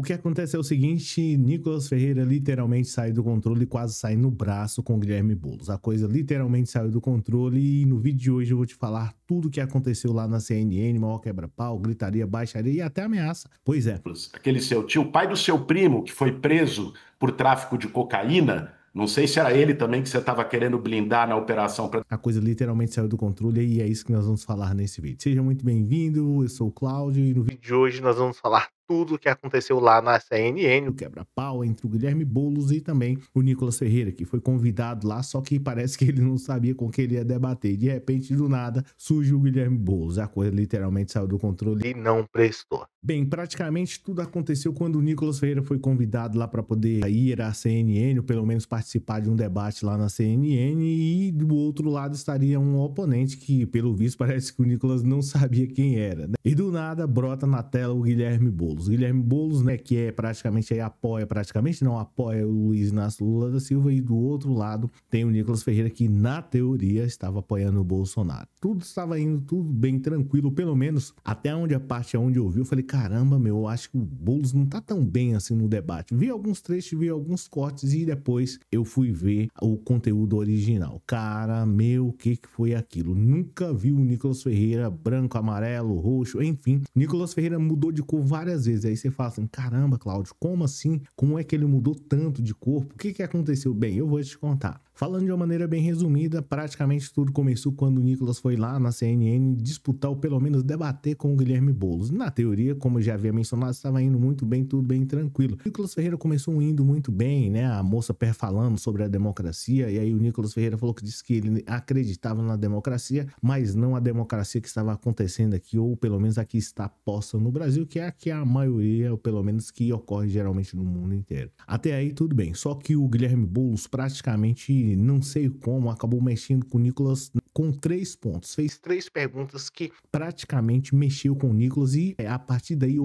O que acontece é o seguinte, Nicolas Ferreira literalmente saiu do controle e quase sai no braço com o Guilherme Boulos. A coisa literalmente saiu do controle e no vídeo de hoje eu vou te falar tudo o que aconteceu lá na CNN, maior quebra-pau, gritaria, baixaria e até ameaça. Pois é. Aquele seu tio, pai do seu primo, que foi preso por tráfico de cocaína, não sei se era ele também que você estava querendo blindar na operação para... A coisa literalmente saiu do controle e é isso que nós vamos falar nesse vídeo. Seja muito bem-vindo, eu sou o Cláudio e no vídeo de hoje nós vamos falar tudo o que aconteceu lá na CNN, o quebra-pau entre o Guilherme Boulos e também o Nicolas Ferreira, que foi convidado lá, só que parece que ele não sabia com que ele ia debater. De repente, do nada, surge o Guilherme Boulos. A coisa literalmente saiu do controle e não prestou. Bem, praticamente tudo aconteceu quando o Nicolas Ferreira foi convidado lá para poder ir à CNN, ou pelo menos participar de um debate lá na CNN, e do outro lado estaria um oponente que, pelo visto, parece que o Nicolas não sabia quem era, né? E do nada brota na tela o Guilherme Boulos. Guilherme Boulos, né, que é praticamente aí apoia o Luiz Inácio Lula da Silva, e do outro lado tem o Nicolas Ferreira que na teoria estava apoiando o Bolsonaro. Tudo estava indo tudo bem tranquilo, pelo menos até onde a parte onde eu vi, eu falei, caramba, meu, eu acho que o Boulos não tá tão bem assim no debate. Vi alguns trechos, vi alguns cortes e depois eu fui ver o conteúdo original. Cara, meu, o que foi aquilo? Nunca vi o Nicolas Ferreira branco, amarelo, roxo, enfim. Nicolas Ferreira mudou de cor várias vezes. Aí você fala assim, caramba, Cláudio, como assim? Como é que ele mudou tanto de corpo? O que aconteceu? Bem, eu vou te contar. Falando de uma maneira bem resumida, praticamente tudo começou quando o Nicolas foi lá na CNN disputar ou pelo menos debater com o Guilherme Boulos. Na teoria, como eu já havia mencionado, estava indo muito bem, tudo bem tranquilo. O Nicolas Ferreira começou indo muito bem, né? A moça falando sobre a democracia, e aí o Nicolas Ferreira falou que disse que ele acreditava na democracia, mas não a democracia que estava acontecendo aqui, ou pelo menos a que está posta no Brasil, que é a que a maioria, ou pelo menos que ocorre geralmente no mundo inteiro. Até aí tudo bem, só que o Guilherme Boulos praticamente, não sei como, acabou mexendo com o Nicolas com 3 pontos. Fez 3 perguntas que praticamente mexeu com o Nicolas e a partir daí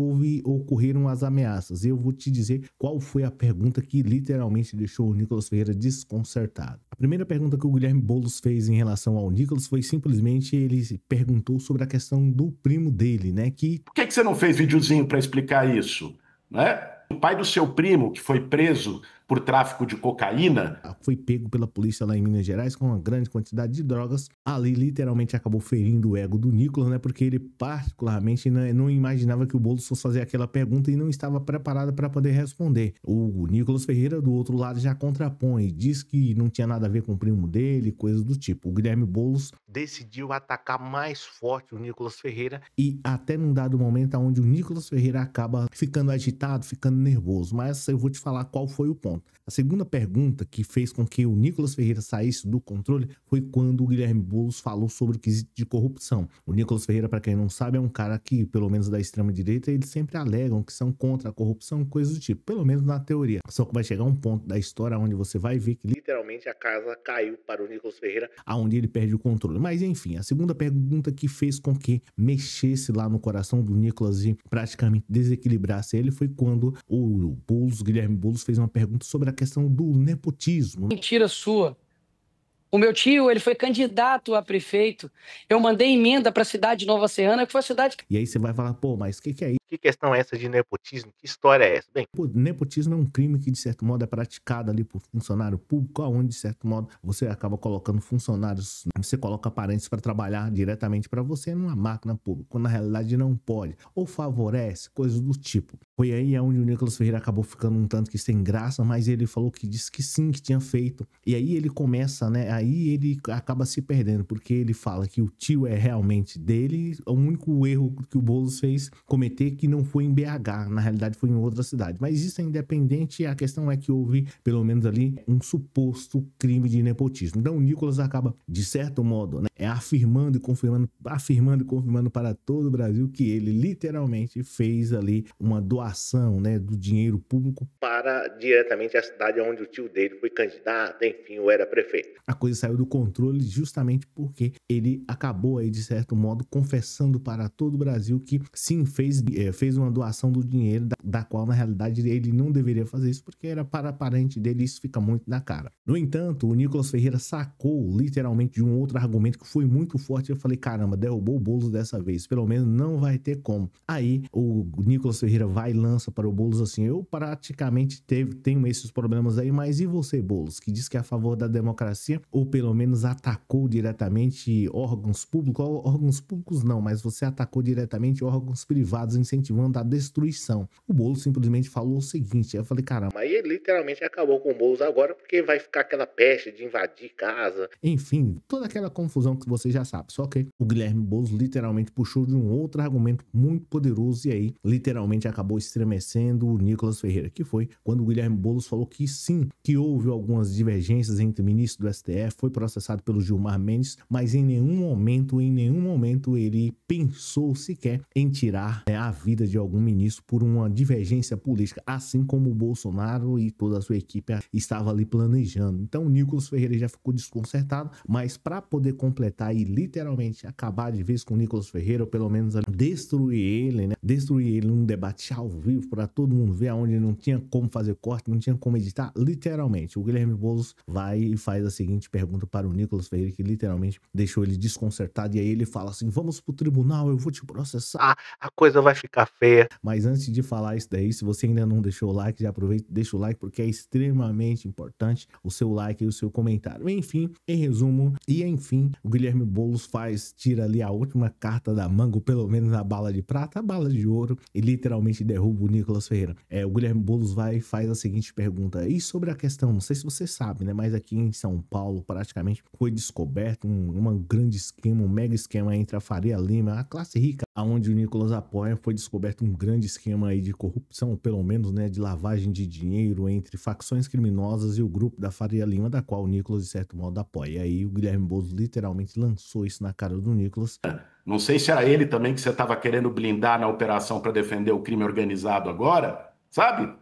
ocorreram as ameaças. Eu vou te dizer qual foi a pergunta que literalmente deixou o Nicolas Ferreira desconcertado. A primeira pergunta que o Guilherme Boulos fez em relação ao Nicolas foi simplesmente, ele perguntou sobre a questão do primo dele, né? Por que você não fez videozinho para explicar isso, né? O pai do seu primo, que foi preso por tráfico de cocaína, foi pego pela polícia lá em Minas Gerais com uma grande quantidade de drogas. Ali literalmente acabou ferindo o ego do Nicolas, né? Porque ele particularmente não imaginava que o Boulos fosse fazer aquela pergunta e não estava preparado para poder responder. O Nicolas Ferreira do outro lado já contrapõe, diz que não tinha nada a ver com o primo dele, coisas do tipo. O Guilherme Boulos decidiu atacar mais forte o Nicolas Ferreira e até num dado momento onde o Nicolas Ferreira acaba ficando agitado, ficando nervoso. Mas eu vou te falar qual foi o ponto. A segunda pergunta que fez com que o Nicolas Ferreira saísse do controle foi quando o Guilherme Boulos falou sobre o quesito de corrupção. O Nicolas Ferreira, para quem não sabe, é um cara que, pelo menos da extrema-direita, eles sempre alegam que são contra a corrupção, coisas do tipo, pelo menos na teoria. Só que vai chegar um ponto da história onde você vai ver que literalmente a casa caiu para o Nicolas Ferreira, aonde ele perde o controle. Mas enfim, a segunda pergunta que fez com que mexesse lá no coração do Nicolas e praticamente desequilibrasse ele foi quando o Boulos, Guilherme Boulos, fez uma pergunta sobre a questão do nepotismo. Mentira sua. O meu tio, ele foi candidato a prefeito. Eu mandei emenda para a cidade de Nova Serrana, que foi a cidade... E aí você vai falar, pô, mas o que é isso? Que questão é essa de nepotismo? Que história é essa? Bem, pô, nepotismo é um crime que, de certo modo, é praticado ali por funcionário público, onde, de certo modo, você acaba colocando funcionários, você coloca parentes para trabalhar diretamente para você numa máquina pública, quando na realidade não pode, ou favorece, coisas do tipo. Foi aí onde o Nicolas Ferreira acabou ficando um tanto que sem graça, mas ele falou que disse que sim, que tinha feito. E aí ele começa, né, aí ele acaba se perdendo, porque ele fala que o tio é realmente dele, o único erro que o Boulos fez cometer que não foi em BH, na realidade foi em outra cidade. Mas isso é independente, a questão é que houve, pelo menos ali, um suposto crime de nepotismo. Então o Nicolas acaba, de certo modo, né, afirmando e confirmando para todo o Brasil que ele literalmente fez ali uma doação, né, do dinheiro público para diretamente a cidade onde o tio dele foi candidato, enfim, ou era prefeito. A coisa saiu do controle justamente porque ele acabou aí, de certo modo, confessando para todo o Brasil que sim, fez uma doação do dinheiro, da qual na realidade ele não deveria fazer isso porque era para parente dele, isso fica muito na cara. No entanto, o Nicolas Ferreira sacou literalmente de um outro argumento que foi muito forte. Eu falei, caramba, derrubou o Boulos dessa vez, pelo menos não vai ter como. Aí o Nicolas Ferreira vai e lança para o Boulos assim, eu praticamente tenho esses problemas aí, mas e você, Boulos, que diz que é a favor da democracia, ou pelo menos atacou diretamente órgãos públicos não, mas você atacou diretamente órgãos privados, incentivando a destruição. O Boulos simplesmente falou o seguinte, eu falei, caramba, aí ele literalmente acabou com o Boulos agora, porque vai ficar aquela peste de invadir casa, enfim, toda aquela confusão que você já sabe. Só que o Guilherme Boulos literalmente puxou de um outro argumento muito poderoso e aí literalmente acabou estremecendo o Nicolas Ferreira, que foi quando o Guilherme Boulos falou que sim, que houve algumas divergências entre o ministro do STF, foi processado pelo Gilmar Mendes, mas em nenhum momento ele pensou sequer em tirar a vida de algum ministro por uma divergência política, assim como o Bolsonaro e toda a sua equipe estava ali planejando. Então o Nicolas Ferreira já ficou desconcertado, mas para poder completar e literalmente acabar de vez com o Nicolas Ferreira, ou pelo menos destruir ele, né? Destruir ele num debate ao vivo para todo mundo ver, onde não tinha como fazer corte, não tinha como editar, literalmente. O Guilherme Boulos vai e faz a seguinte pergunta para o Nicolas Ferreira, que literalmente deixou ele desconcertado, e aí ele fala assim, vamos pro tribunal, eu vou te processar, a coisa vai ficar feia. Mas antes de falar isso daí, se você ainda não deixou o like, já aproveita e deixa o like, porque é extremamente importante o seu like e o seu comentário. Enfim, em resumo, o Guilherme Boulos tira ali a última carta da manga, ou pelo menos a bala de prata, a bala de ouro, e literalmente derruba o Nicolas Ferreira. O Guilherme Boulos vai e faz a seguinte pergunta, e sobre a questão, não sei se você sabe, né, mas aqui em São Paulo praticamente foi descoberto um grande esquema, um mega esquema entre a Faria Lima, a classe rica, aonde o Nicolas apoia, foi descoberto um grande esquema aí de corrupção, ou pelo menos, né, de lavagem de dinheiro entre facções criminosas e o grupo da Faria Lima, da qual o Nicolas, de certo modo, apoia. E aí o Guilherme Boulos literalmente lançou isso na cara do Nicolas. Não sei se era ele também que você estava querendo blindar na operação para defender o crime organizado agora, sabe?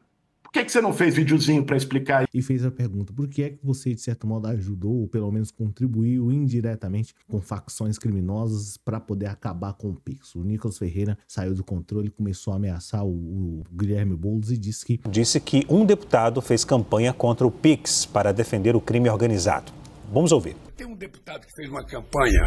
Por que você não fez videozinho para explicar? E fez a pergunta, por que é que você, de certo modo, ajudou, ou pelo menos contribuiu indiretamente com facções criminosas para poder acabar com o Pix? O Nicolas Ferreira saiu do controle, começou a ameaçar o Guilherme Boulos e disse que um deputado fez campanha contra o Pix para defender o crime organizado. Vamos ouvir. Tem um deputado que fez uma campanha,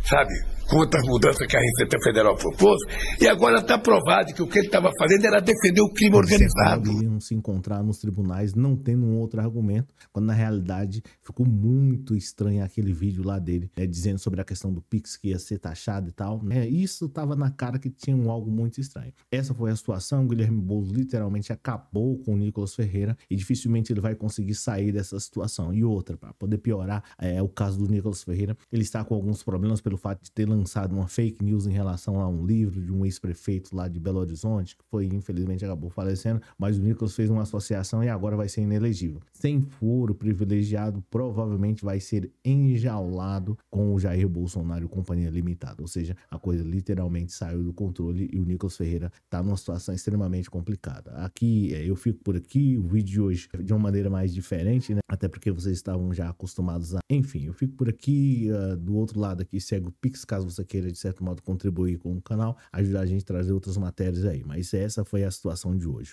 sabe, contra as mudanças que a Receita Federal propôs, e agora está provado que o que ele estava fazendo era defender o crime organizado. Iriam se encontrar nos tribunais não tendo um outro argumento, quando na realidade ficou muito estranho aquele vídeo lá dele, dizendo sobre a questão do Pix que ia ser taxado e tal, né? Isso estava na cara que tinha algo muito estranho. Essa foi a situação, o Guilherme Boulos literalmente acabou com o Nicolas Ferreira e dificilmente ele vai conseguir sair dessa situação. E outra, para poder piorar, o caso do Nicolas Ferreira, ele está com alguns problemas pelo fato de ter lançado uma fake news em relação a um livro de um ex-prefeito lá de Belo Horizonte, que foi, infelizmente, acabou falecendo, mas o Nicolas fez uma associação e agora vai ser inelegível. Sem foro privilegiado, provavelmente vai ser enjaulado com o Jair Bolsonaro e Companhia Limitada, ou seja, a coisa literalmente saiu do controle e o Nicolas Ferreira está numa situação extremamente complicada. Aqui, eu fico por aqui, o vídeo de hoje de uma maneira mais diferente, né? Até porque vocês estavam já acostumados a... Enfim, eu fico por aqui, do outro lado aqui segue o Pix, caso você queira de certo modo contribuir com o canal, ajudar a gente a trazer outras matérias aí, mas essa foi a situação de hoje.